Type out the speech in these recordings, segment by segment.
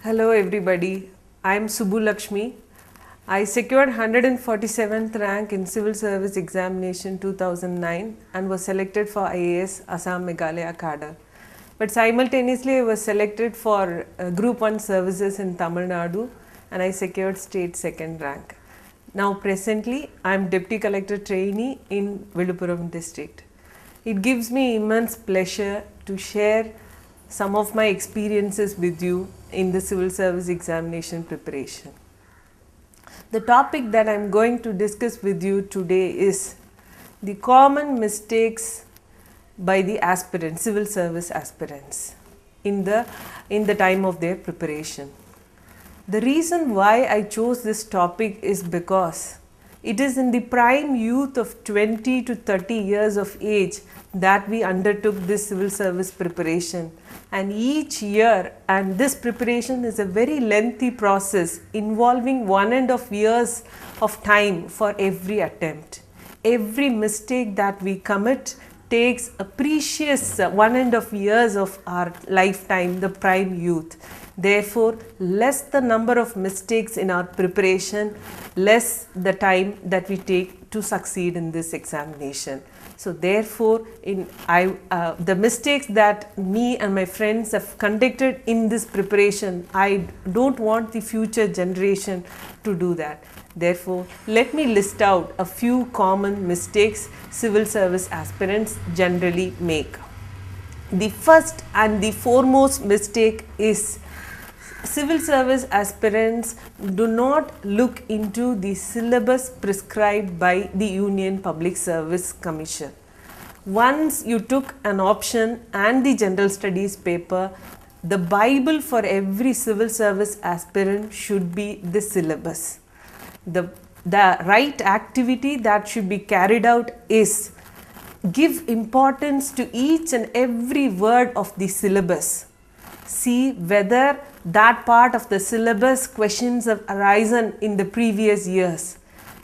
Hello everybody, I am Subbu Lakshmi. I secured 147th rank in Civil Service Examination 2009 and was selected for IAS Assam Meghalaya cadre. But simultaneously I was selected for Group 1 services in Tamil Nadu and I secured state second rank. Now presently I am Deputy Collector Trainee in Viluppuram district. It gives me immense pleasure to share some of my experiences with you in the civil service examination preparation. The topic that I am going to discuss with you today is the common mistakes by the aspirants, civil service aspirants in the time of their preparation. The reason why I chose this topic is because it is in the prime youth of 20 to 30 years of age that we undertook this civil service preparation, and each year, and this preparation is a very lengthy process involving 1.5 years of time for every attempt. Every mistake that we commit takes a precious 1.5 years of our lifetime, the prime youth. Therefore, less the number of mistakes in our preparation, less the time that we take to succeed in this examination. So therefore, the mistakes that me and my friends have conducted in this preparation, I don't want the future generation to do that. Therefore, let me list out a few common mistakes civil service aspirants generally make. The first and the foremost mistake is civil service aspirants do not look into the syllabus prescribed by the Union Public Service Commission. Once you took an option and the general studies paper, the Bible for every civil service aspirant should be the syllabus. The right activity that should be carried out is give importance to each and every word of the syllabus. See whether that part of the syllabus questions have arisen in the previous years.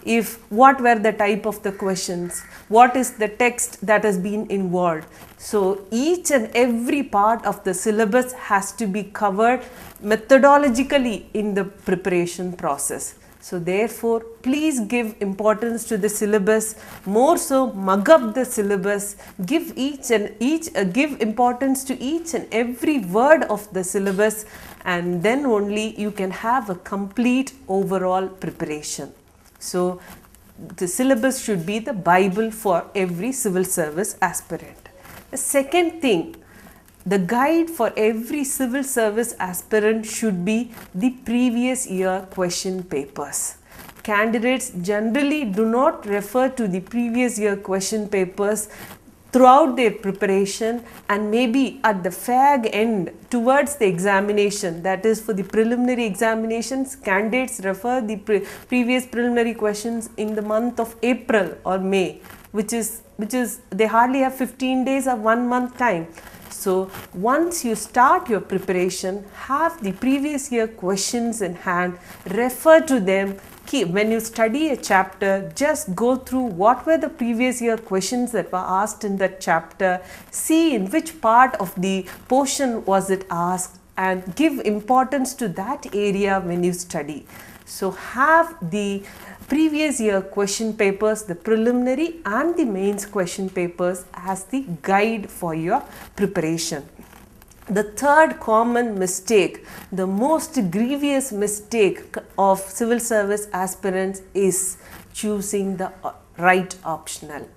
If what were the type of the questions, what is the text that has been involved. So each and every part of the syllabus has to be covered methodologically in the preparation process. So therefore, please give importance to the syllabus, more so mug up the syllabus, give importance to each and every word of the syllabus, and then only you can have a complete overall preparation. So the syllabus should be the Bible for every civil service aspirant. The second thing, the guide for every civil service aspirant should be the previous year question papers. Candidates generally do not refer to the previous year question papers throughout their preparation, and maybe at the fag end towards the examination, that is for the preliminary examinations, candidates refer the previous preliminary questions in the month of April or May, which is they hardly have 15 days or 1 month time. So once you start your preparation, have the previous year questions in hand, refer to them. When you study a chapter, just go through what were the previous year questions that were asked in that chapter, see in which part of the portion was it asked, and give importance to that area when you study. So have the previous year question papers, the preliminary and the mains question papers as the guide for your preparation. The third common mistake, the most grievous mistake of civil service aspirants is choosing the right optional.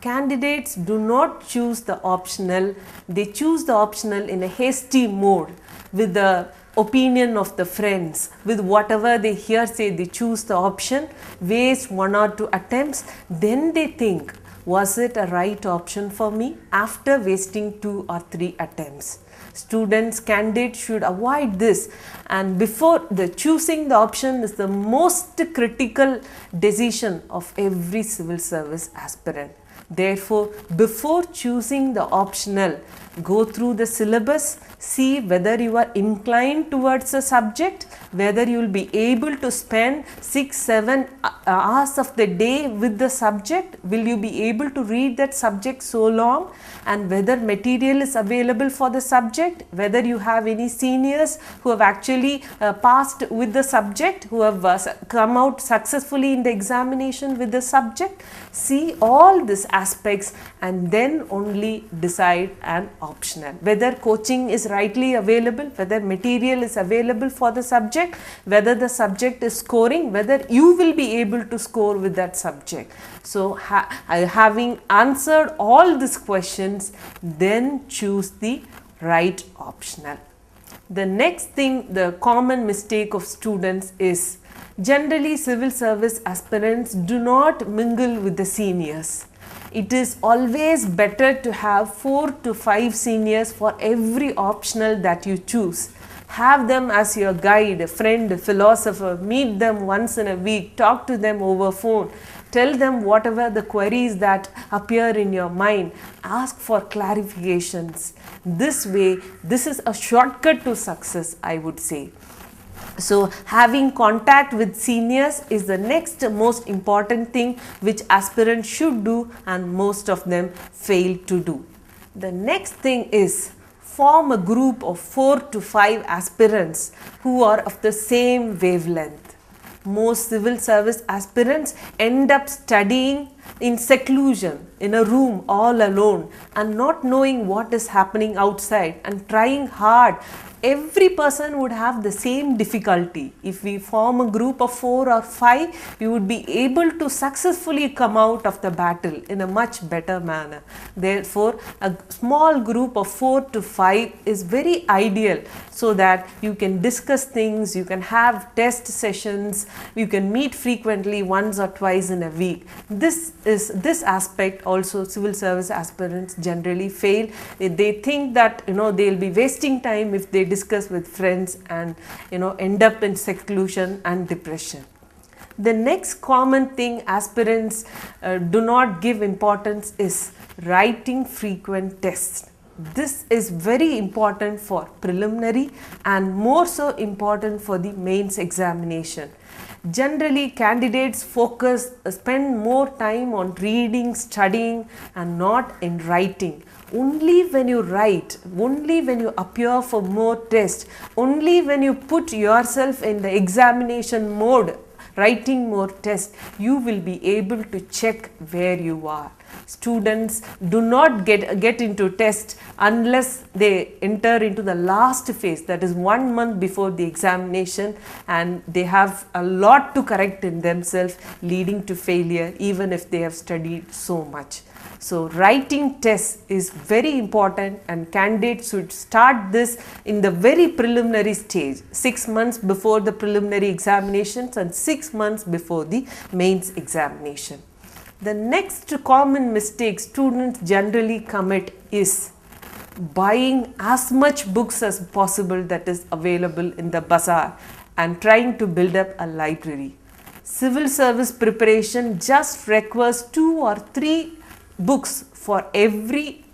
Candidates do not choose the optional, they choose the optional in a hasty mode with the opinion of the friends, with whatever they hear say, they choose the option, waste 1 or 2 attempts, then they think, was it a right option for me after wasting 2 or 3 attempts. Students, candidates should avoid this, and before the choosing the option is the most critical decision of every civil service aspirant. Therefore, before choosing the optional, go through the syllabus, See whether you are inclined towards the subject, whether you will be able to spend 6-7 hours of the day with the subject. Will you be able to read that subject so long, and whether material is available for the subject, whether you have any seniors who have actually passed with the subject, who have come out successfully in the examination with the subject. See all these aspects and then only decide an optional, whether coaching is rightly available, whether material is available for the subject, whether the subject is scoring, whether you will be able to score with that subject. So having answered all these questions, then choose the right optional. The next thing, the common mistake of students is, generally civil service aspirants do not mingle with the seniors. It is always better to have 4 to 5 seniors for every optional that you choose. Have them as your guide, a friend, a philosopher. Meet them once in a week, talk to them over phone. Tell them whatever the queries that appear in your mind. Ask for clarifications. This way, this is a shortcut to success, I would say. So having contact with seniors is the next most important thing which aspirants should do, and most of them fail to do. The next thing is, form a group of 4 to 5 aspirants who are of the same wavelength. Most civil service aspirants end up studying in seclusion, in a room all alone, and not knowing what is happening outside and trying hard. Every person would have the same difficulty. If we form a group of 4 or 5, we would be able to successfully come out of the battle in a much better manner. Therefore, a small group of 4 to 5 is very ideal, so that you can discuss things, you can have test sessions, you can meet frequently once or twice in a week. This aspect also civil service aspirants generally fail. They think that they'll be wasting time if they discuss with friends and end up in seclusion and depression. The next common thing aspirants do not give importance is writing frequent tests. This is very important for preliminary and more so important for the mains examination. Generally, candidates spend more time on reading, studying, and not in writing. Only when you write, only when you appear for more tests, only when you put yourself in the examination mode, writing more tests, you will be able to check where you are. Students do not get into test unless they enter into the last phase, that is 1 month before the examination, and they have a lot to correct in themselves, leading to failure even if they have studied so much. So writing tests is very important, and candidates should start this in the very preliminary stage, 6 months before the preliminary examinations and 6 months before the mains examination. The next common mistake students generally commit is buying as much books as possible that is available in the bazaar and trying to build up a library. Civil service preparation just requires 2 or 3 books for every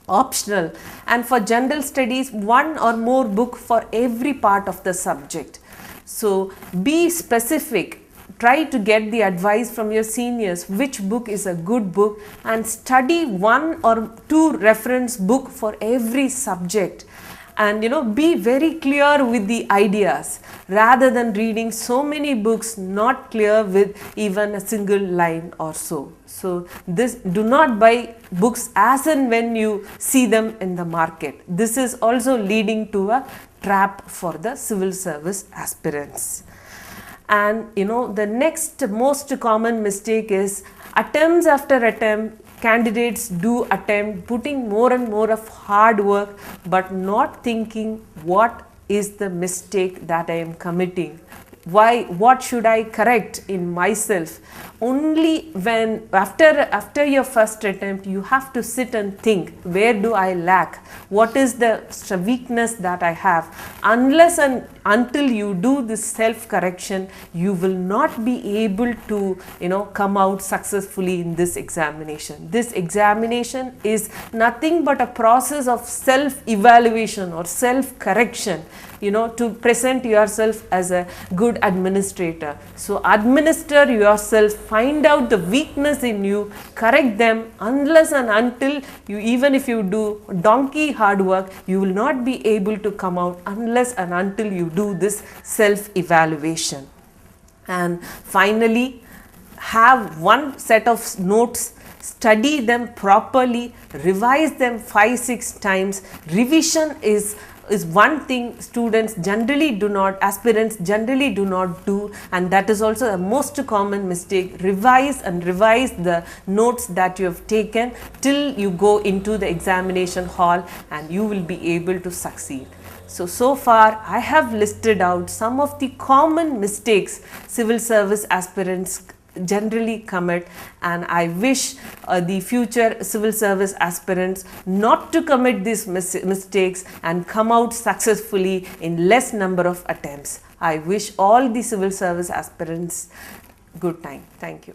optional, and for general studies 1 or more book for every part of the subject. So be specific. Try to get the advice from your seniors which book is a good book, and study 1 or 2 reference book for every subject, and be very clear with the ideas rather than reading so many books not clear with even a single line or so. So do not buy books as and when you see them in the market. This is also leading to a trap for the civil service aspirants. And the next most common mistake is attempts after attempt. Candidates do attempt, putting more and more of hard work, but not thinking what is the mistake that I am committing. what should I correct in myself? Only when after your first attempt, you have to sit and think, where do I lack? What is the weakness that I have? Unless and until you do this self correction, you will not be able to come out successfully in this examination. This examination is nothing but a process of self evaluation or self correction, to present yourself as a good administrator. So administer yourself, find out the weakness in you, correct them. Unless and until even if you do donkey hard work, you will not be able to come out unless and until you do this self evaluation. And finally, have one set of notes, study them properly, revise them 5-6 times. Revision is one thing students generally do not, aspirants generally do not do, and that is also a most common mistake. Revise and revise the notes that you have taken till you go into the examination hall, and you will be able to succeed. So far I have listed out some of the common mistakes civil service aspirants generally commit, and I wish the future civil service aspirants not to commit these mistakes and come out successfully in less number of attempts. I wish all the civil service aspirants good time. Thank you.